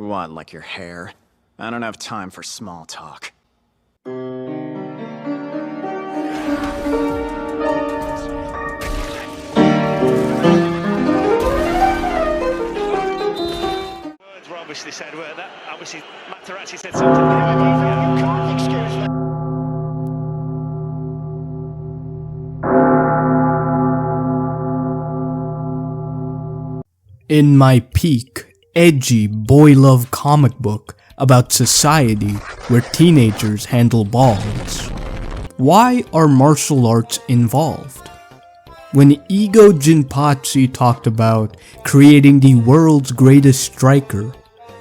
What, like your hair? I don't have time for small talk. Words were obviously said, weren't that? Obviously, Materazzi said something. You can't excuse that. In my peak, edgy boy love comic book about society where teenagers handle balls, why are martial arts involved? When Ego Jinpachi talked about creating the world's greatest striker,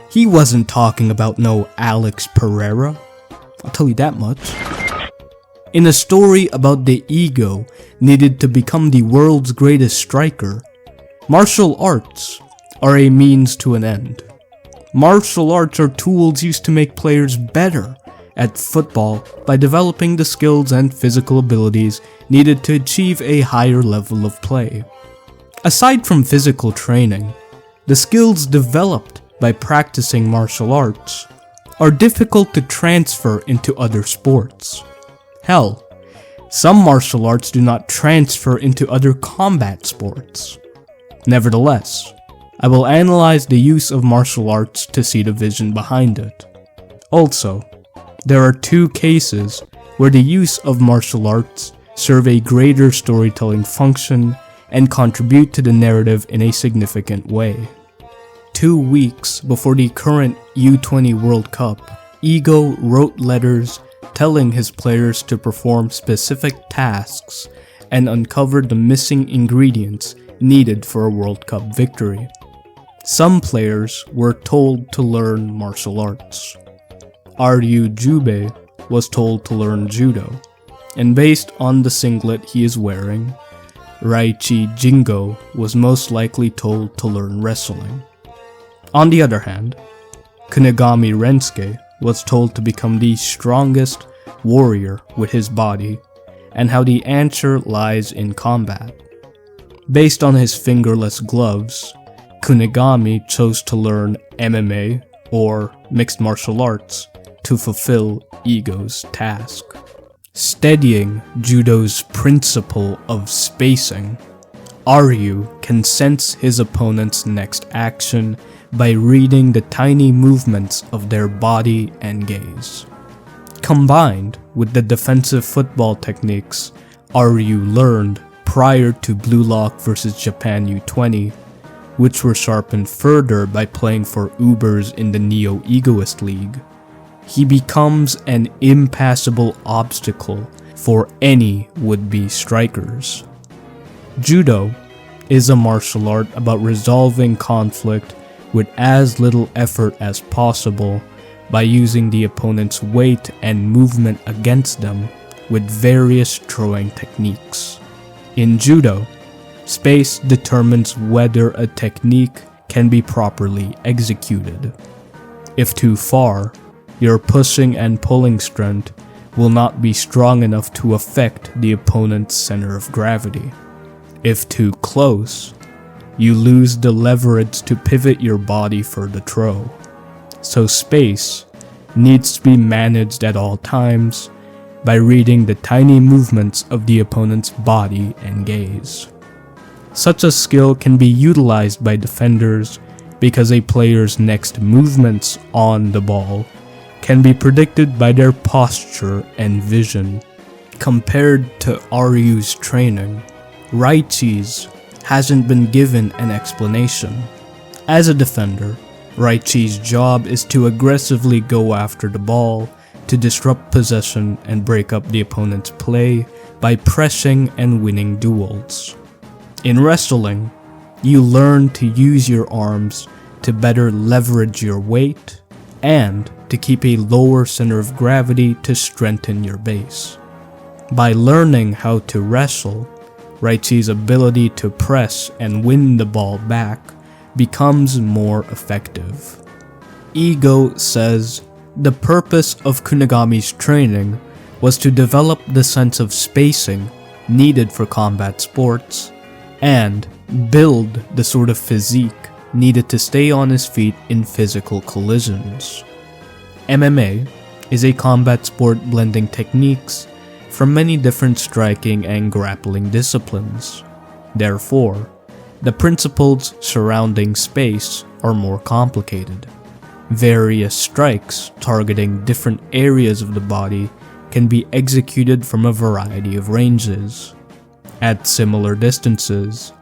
he wasn't talking about no Alex Pereira, I'll tell you that much. In a story about the ego needed to become the world's greatest striker, martial arts are a means to an end. Martial arts are tools used to make players better at football by developing the skills and physical abilities needed to achieve a higher level of play. Aside from physical training, the skills developed by practicing martial arts are difficult to transfer into other sports. Hell, some martial arts do not transfer into other combat sports. Nevertheless, I will analyze the use of martial arts to see the vision behind it. Also, there are two cases where the use of martial arts serve a greater storytelling function and contribute to the narrative in a significant way. 2 weeks before the current U20 World Cup, Ego wrote letters telling his players to perform specific tasks and uncover the missing ingredients needed for a World Cup victory. Some players were told to learn martial arts. Ryu Jubei was told to learn judo, and based on the singlet he is wearing, Raichi Jingo was most likely told to learn wrestling. On the other hand, Kunigami Rensuke was told to become the strongest warrior with his body, and how the answer lies in combat. Based on his fingerless gloves, Kunigami chose to learn MMA, or mixed martial arts, to fulfill Ego's task. Studying Judo's principle of spacing, Ryu can sense his opponent's next action by reading the tiny movements of their body and gaze. Combined with the defensive football techniques Ryu learned prior to Blue Lock vs Japan U20, which were sharpened further by playing for Ubers in the Neo Egoist League, he becomes an impassable obstacle for any would-be strikers. Judo is a martial art about resolving conflict with as little effort as possible by using the opponent's weight and movement against them with various throwing techniques. In Judo, space determines whether a technique can be properly executed. If too far, your pushing and pulling strength will not be strong enough to affect the opponent's center of gravity. If too close, you lose the leverage to pivot your body for the throw. So space needs to be managed at all times by reading the tiny movements of the opponent's body and gaze. Such a skill can be utilized by defenders because a player's next movements on the ball can be predicted by their posture and vision. Compared to Ryu's training, Raichi's hasn't been given an explanation. As a defender, Raichi's job is to aggressively go after the ball, to disrupt possession and break up the opponent's play by pressing and winning duels. In wrestling, you learn to use your arms to better leverage your weight and to keep a lower center of gravity to strengthen your base. By learning how to wrestle, Raichi's ability to press and win the ball back becomes more effective. Ego says the purpose of Kunigami's training was to develop the sense of spacing needed for combat sports and build the sort of physique needed to stay on his feet in physical collisions. MMA is a combat sport blending techniques from many different striking and grappling disciplines. Therefore, the principles surrounding space are more complicated. Various strikes targeting different areas of the body can be executed from a variety of ranges. At similar distances,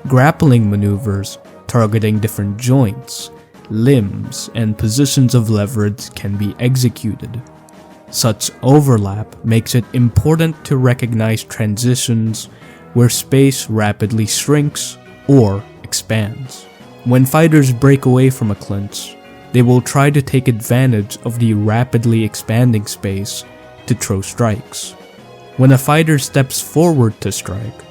grappling maneuvers targeting different joints, limbs, and positions of leverage can be executed. Such overlap makes it important to recognize transitions where space rapidly shrinks or expands. When fighters break away from a clinch, they will try to take advantage of the rapidly expanding space to throw strikes. When a fighter steps forward to strike,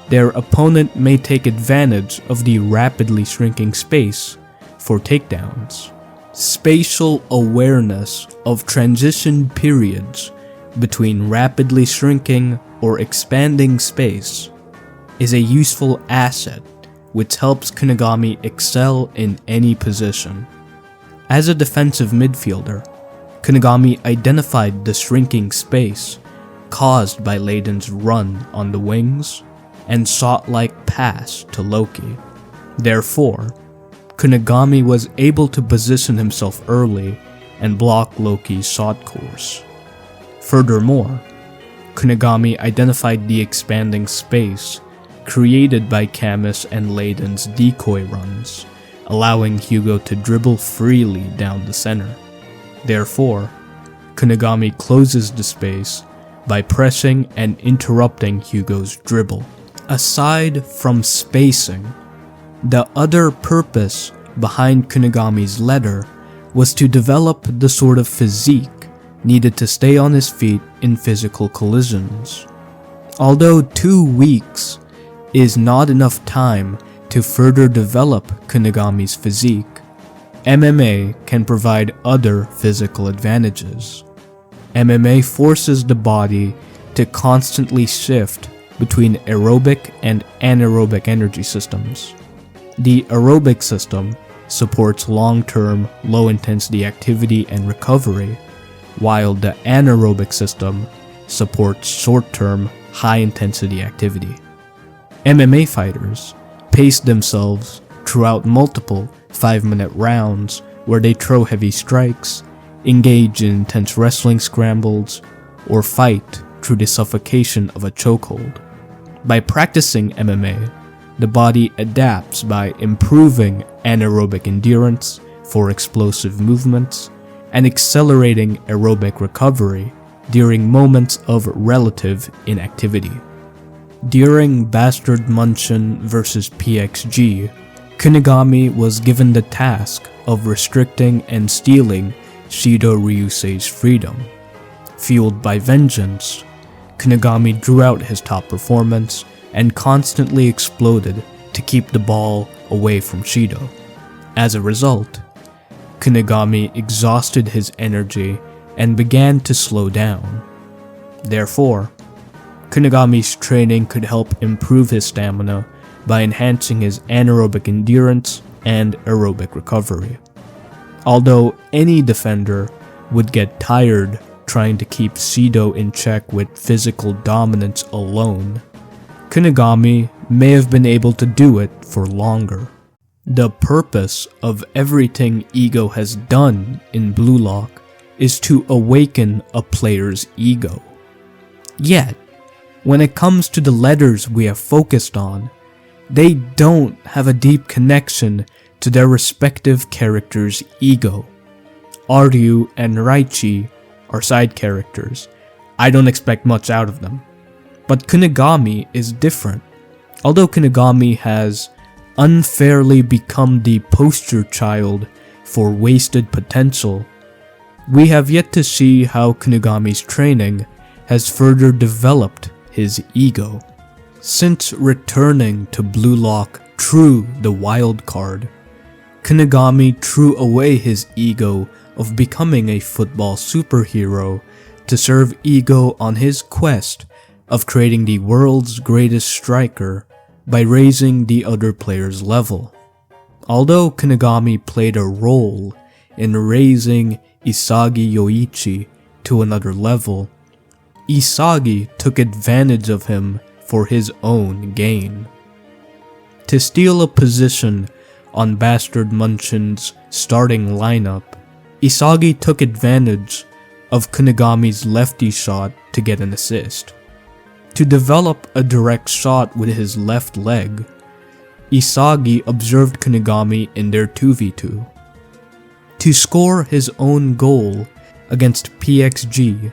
their opponent may take advantage of the rapidly shrinking space for takedowns. Spatial awareness of transition periods between rapidly shrinking or expanding space is a useful asset which helps Kunigami excel in any position. As a defensive midfielder, Kunigami identified the shrinking space caused by Leiden's run on the wings and shot-like pass to Loki. Therefore, Kunigami was able to position himself early and block Loki's shot course. Furthermore, Kunigami identified the expanding space created by Camus and Leiden's decoy runs, allowing Hugo to dribble freely down the center. Therefore, Kunigami closes the space by pressing and interrupting Hugo's dribble. Aside from spacing, the other purpose behind Kunigami's letter was to develop the sort of physique needed to stay on his feet in physical collisions. Although 2 weeks is not enough time to further develop Kunigami's physique, MMA can provide other physical advantages. MMA forces the body to constantly shift between aerobic and anaerobic energy systems. The aerobic system supports long-term, low-intensity activity and recovery, while the anaerobic system supports short-term, high-intensity activity. MMA fighters pace themselves throughout multiple 5-minute rounds where they throw heavy strikes, engage in intense wrestling scrambles, or fight through the suffocation of a chokehold. By practicing MMA, the body adapts by improving anaerobic endurance for explosive movements and accelerating aerobic recovery during moments of relative inactivity. During Bastard Munchen vs PXG, Kunigami was given the task of restricting and stealing Shido Ryusei's freedom. Fueled by vengeance, Kunigami drew out his top performance and constantly exploded to keep the ball away from Shido. As a result, Kunigami exhausted his energy and began to slow down. Therefore, Kunigami's training could help improve his stamina by enhancing his anaerobic endurance and aerobic recovery. Although any defender would get tired trying to keep Shido in check with physical dominance alone, Kunigami may have been able to do it for longer. The purpose of everything Ego has done in Blue Lock is to awaken a player's ego. Yet, when it comes to the letters we have focused on, they don't have a deep connection to their respective characters' ego. Aryu and Raichi are side characters. I don't expect much out of them. But Kunigami is different. Although Kunigami has unfairly become the poster child for wasted potential, we have yet to see how Kunigami's training has further developed his ego. Since returning to Blue Lock through the wild card, Kunigami threw away his ego of becoming a football superhero to serve Ego on his quest of creating the world's greatest striker by raising the other player's level. Although Kunigami played a role in raising Isagi Yoichi to another level, Isagi took advantage of him for his own gain. To steal a position on Bastard Munchin's starting lineup, Isagi took advantage of Kunigami's lefty shot to get an assist. To develop a direct shot with his left leg, Isagi observed Kunigami in their 2v2. To score his own goal against PXG,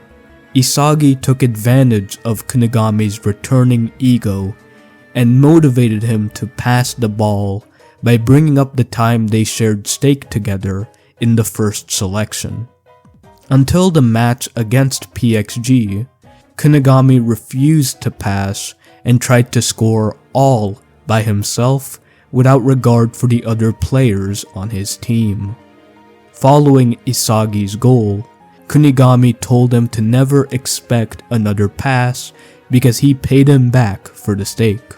Isagi took advantage of Kunigami's returning ego and motivated him to pass the ball by bringing up the time they shared stake together in the first selection. Until the match against PXG, Kunigami refused to pass and tried to score all by himself without regard for the other players on his team. Following Isagi's goal, Kunigami told him to never expect another pass because he paid him back for the stake.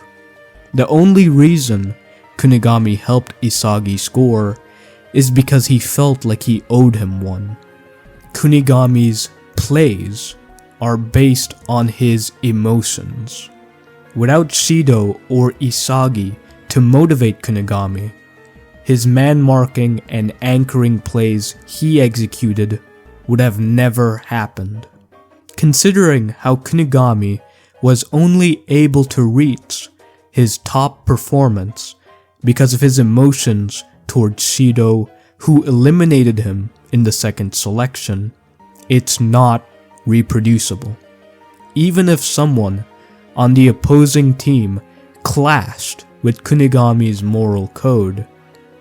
The only reason Kunigami helped Isagi score is because he felt like he owed him one. Kunigami's plays are based on his emotions. Without Shido or Isagi to motivate Kunigami, his man-marking and anchoring plays he executed would have never happened. Considering how Kunigami was only able to reach his top performance because of his emotions towards Shido, who eliminated him in the second selection, it's not reproducible. Even if someone on the opposing team clashed with Kunigami's moral code,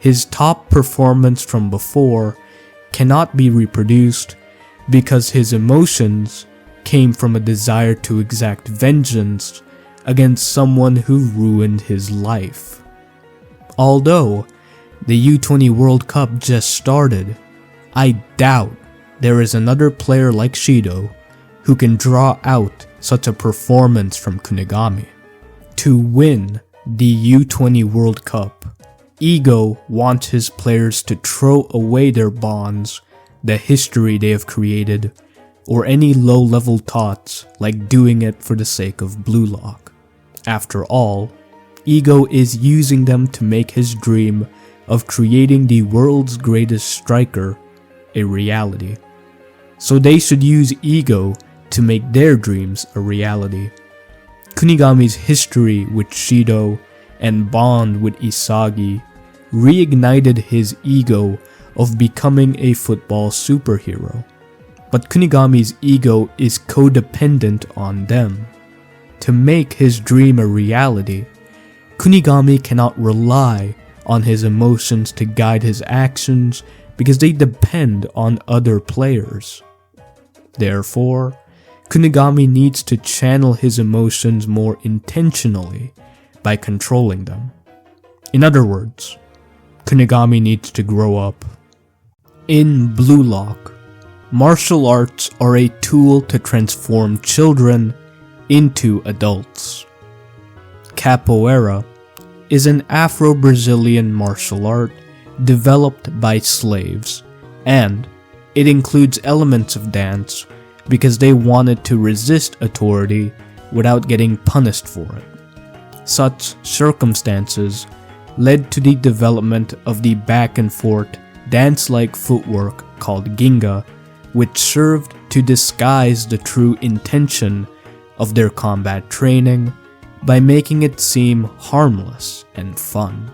his top performance from before cannot be reproduced because his emotions came from a desire to exact vengeance against someone who ruined his life. Although the U20 World Cup just started, I doubt there is another player like Shido who can draw out such a performance from Kunigami. To win the U20 World Cup, Ego wants his players to throw away their bonds, the history they have created, or any low-level thoughts like doing it for the sake of Blue Lock. After all, Ego is using them to make his dream of creating the world's greatest striker a reality. So they should use Ego to make their dreams a reality. Kunigami's history with Shido and bond with Isagi reignited his ego of becoming a football superhero. But Kunigami's ego is codependent on them. To make his dream a reality, Kunigami cannot rely on his emotions to guide his actions because they depend on other players. Therefore, Kunigami needs to channel his emotions more intentionally by controlling them. In other words, Kunigami needs to grow up. In Blue Lock, martial arts are a tool to transform children into adults. Capoeira is an Afro-Brazilian martial art developed by slaves, and it includes elements of dance because they wanted to resist authority without getting punished for it. Such circumstances led to the development of the back-and-forth dance-like footwork called ginga, which served to disguise the true intention of their combat training by making it seem harmless and fun.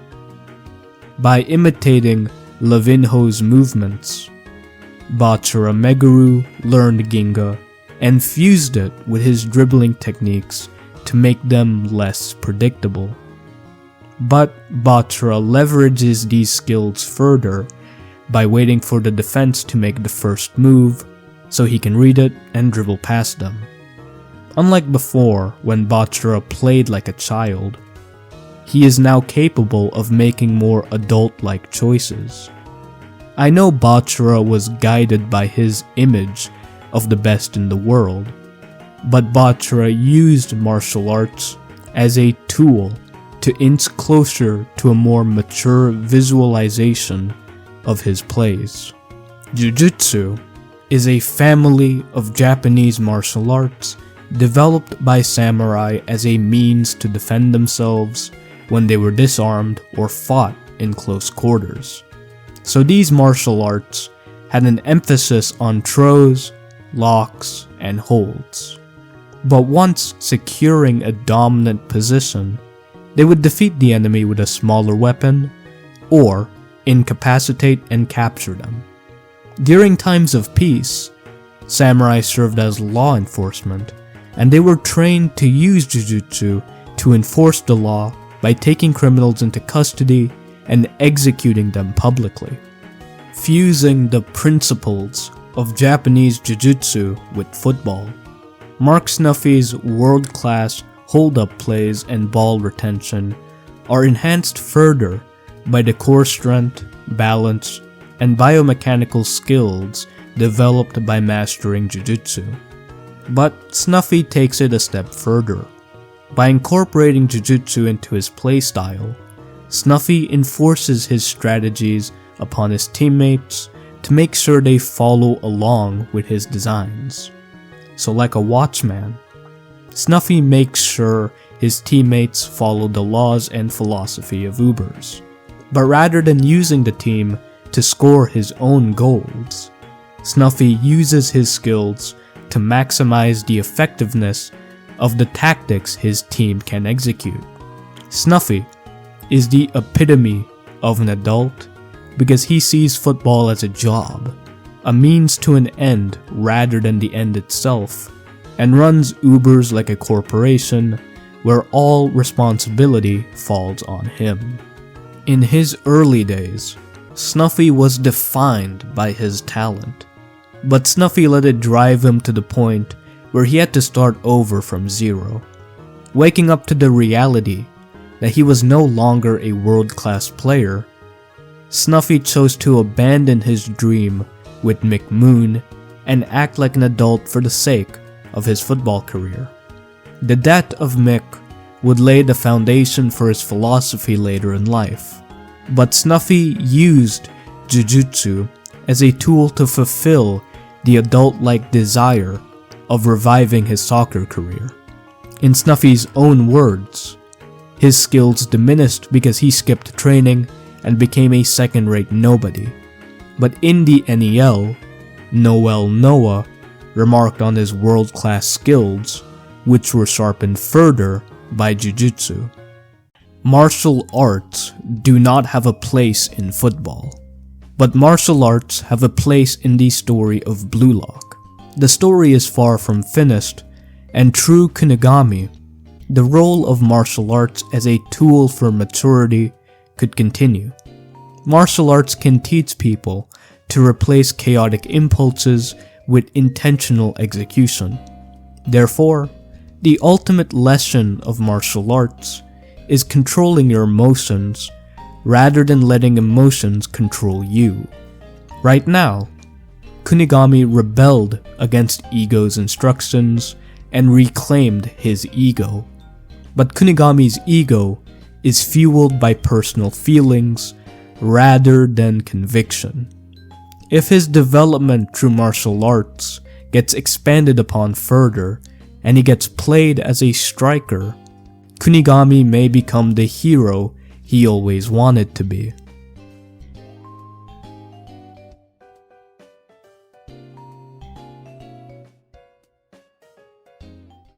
By imitating Lavinho's movements, Bachara Meguru learned ginga and fused it with his dribbling techniques to make them less predictable. But Bachara leverages these skills further by waiting for the defense to make the first move so he can read it and dribble past them. Unlike before, when Bachara played like a child, he is now capable of making more adult-like choices. I know Bachara was guided by his image of the best in the world, but Bachara used martial arts as a tool to inch closer to a more mature visualization of his plays. Jujutsu is a family of Japanese martial arts developed by samurai as a means to defend themselves when they were disarmed or fought in close quarters. So these martial arts had an emphasis on throws, locks, and holds. But once securing a dominant position, they would defeat the enemy with a smaller weapon or incapacitate and capture them. During times of peace, samurai served as law enforcement, and they were trained to use jujutsu to enforce the law by taking criminals into custody and executing them publicly. Fusing the principles of Japanese jujutsu with football, Mark Snuffy's world-class hold-up plays and ball retention are enhanced further by the core strength, balance, and biomechanical skills developed by mastering jujutsu. But Snuffy takes it a step further. By incorporating jujutsu into his playstyle, Snuffy enforces his strategies upon his teammates to make sure they follow along with his designs. So like a watchman, Snuffy makes sure his teammates follow the laws and philosophy of Ubers. But rather than using the team to score his own goals, Snuffy uses his skills to maximize the effectiveness of the tactics his team can execute. Snuffy is the epitome of an adult because he sees football as a job, a means to an end rather than the end itself, and runs Ubers like a corporation where all responsibility falls on him. In his early days, Snuffy was defined by his talent, but Snuffy let it drive him to the point where he had to start over from zero, waking up to the reality that he was no longer a world-class player. Snuffy chose to abandon his dream with McMoon and act like an adult for the sake of his football career. The death of Mick would lay the foundation for his philosophy later in life, but Snuffy used jujutsu as a tool to fulfill the adult-like desire of reviving his soccer career. In Snuffy's own words, his skills diminished because he skipped training and became a second-rate nobody. But in the NEL, Noel Noah remarked on his world-class skills, which were sharpened further by jujutsu. Martial arts do not have a place in football, but martial arts have a place in the story of Blue Lock. The story is far from finished, and true Kunigami, the role of martial arts as a tool for maturity, could continue. Martial arts can teach people to replace chaotic impulses with intentional execution. Therefore, the ultimate lesson of martial arts is controlling your emotions rather than letting emotions control you. Right now, Kunigami rebelled against ego's instructions and reclaimed his ego. But Kunigami's ego is fueled by personal feelings rather than conviction. If his development through martial arts gets expanded upon further and he gets played as a striker, Kunigami may become the hero he always wanted to be.